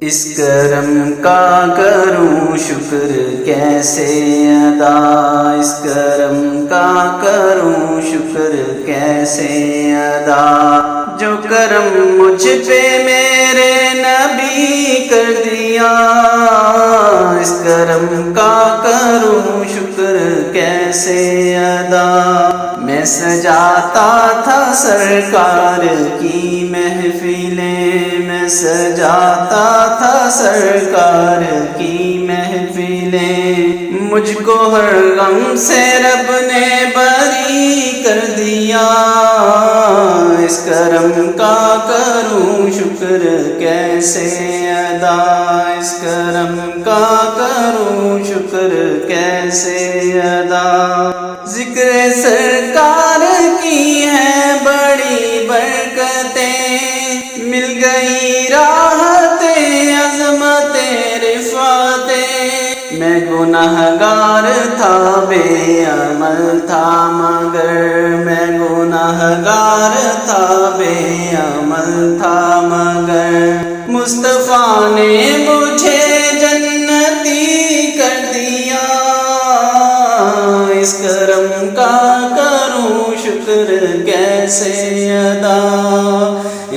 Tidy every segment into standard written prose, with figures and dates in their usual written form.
اس کرم کا کروں شکر کیسے ادا، اس کرم کا کروں شکر کیسے ادا، جو کرم مجھ پہ میرے نبی کر دیا، اس کرم کا کروں شکر کیسے ادا۔ میں سجاتا تھا سرکار کی محفلیں، میں سجاتا تھا سرکار کی محفلیں، مجھ کو ہر غم سے رب نے بری کر دیا، اس کرم کا کروں شکر کیسے ادا، اس کرم کا کروں شکر کیسے ادا۔ ذکر سرکار کی ہے بڑی برکتیں، مل گئی راحت عظمت رفعتیں، میں گنہگار تھا بے عمل تھا مگر، میں گنہگار تھا بے عمل تھا مگر، مصطفیٰ نے مجھے جنتی کر دیا، اس کرم کا کروں شکر کیسے ادا،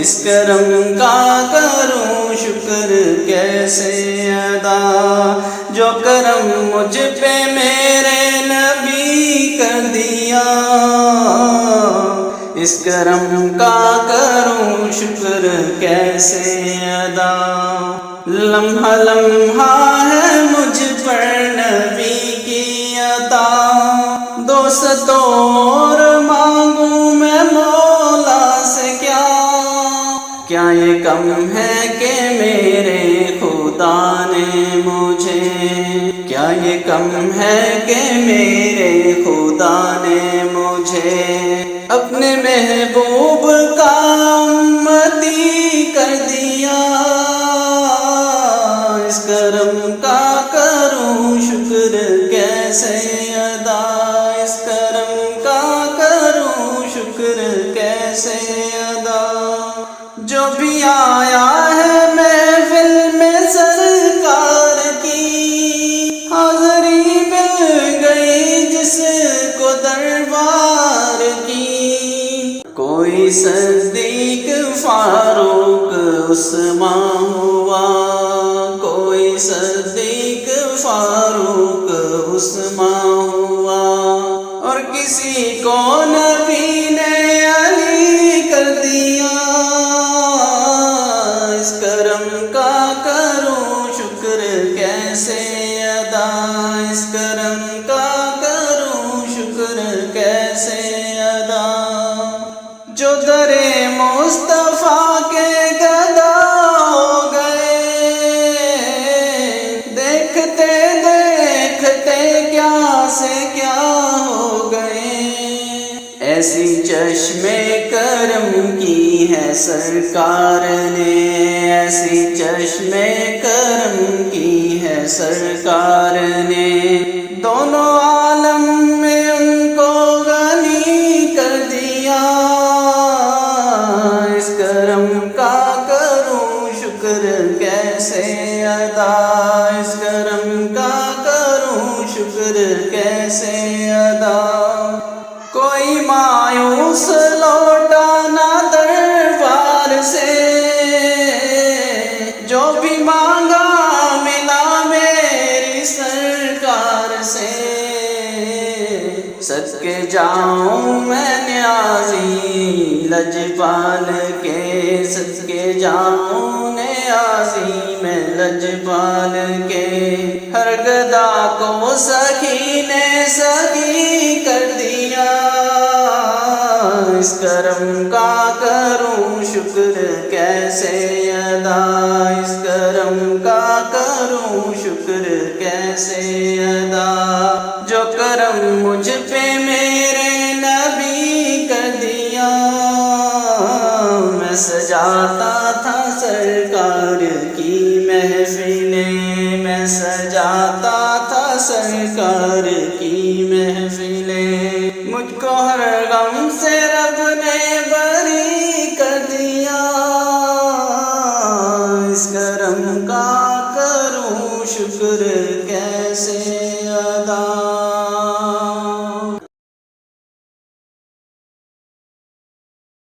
اس کرم کا کروں شکر کیسے ادا، جو کرم مجھ پہ میرے نبی کر دیا، اس کرم کا کروں شکر کیسے ادا۔ لمحہ لمحہ ہے مجھ پر نبی کی عطا، دوست اور مانگوں میں مولا سے کیا، کیا یہ کم ہے کہ میرے خدا نے مجھے، کیا یہ کم ہے کہ میرے خدا نے مجھے اپنے محبوب کا امتی کر دیا، اس کرم کا کروں شکر کیسے ادا، اس کرم کا کروں شکر کیسے ادا۔ جو بھی آیا ہے محفل میں سرکار کی، حاضری مل گئی جس کو دربار کی، کوئی صدیق فاروق عثمان ہوا، کوئی صدیق فاروق عثمان ہوا، اور کسی کو نبی نے علی کر دیا، اس کرم کا کروں شکر کیسے ادا، اس کرم کا کروں شکر کیسے ادا، جو در مصطفیٰ کے گدا ہو گئے، دیکھتے دیکھتے کیا سے کیا ہو گئے، ایسی چشم کرم کی ہے سرکار نے، ایسی چشم کرم کی ہے سرکار نے، دونوں عالم میں ان کو غنی کر دیا، اس کرم کا کروں شکر کیسے ادا، اس کرم کا کروں شکر کیسے ادا۔ کوئی مایوس لوٹا نہ دربار سے، جو بھی مانگا ملا میری سرکار سے، صدقے جاؤں میں نیازی لجپال کے، صدقے جاؤں نیازی میں لجپال کے، ہر گدا کو سخی نے سخی کر دیا، اس کرم کا کروں شکر کیسے ادا، اس کرم کا کروں شکر کیسے ادا، جو کرم مجھ پہ میرے نبی کر دیا، میں سجاتا تھا سرکار کی محفلیں، میں سجاتا تھا سرکار کی محفلیں، مجھ کو ہر غم سے رب نے بری کر دیا، اس کرم کرم کا کروں شکر کیسے ادا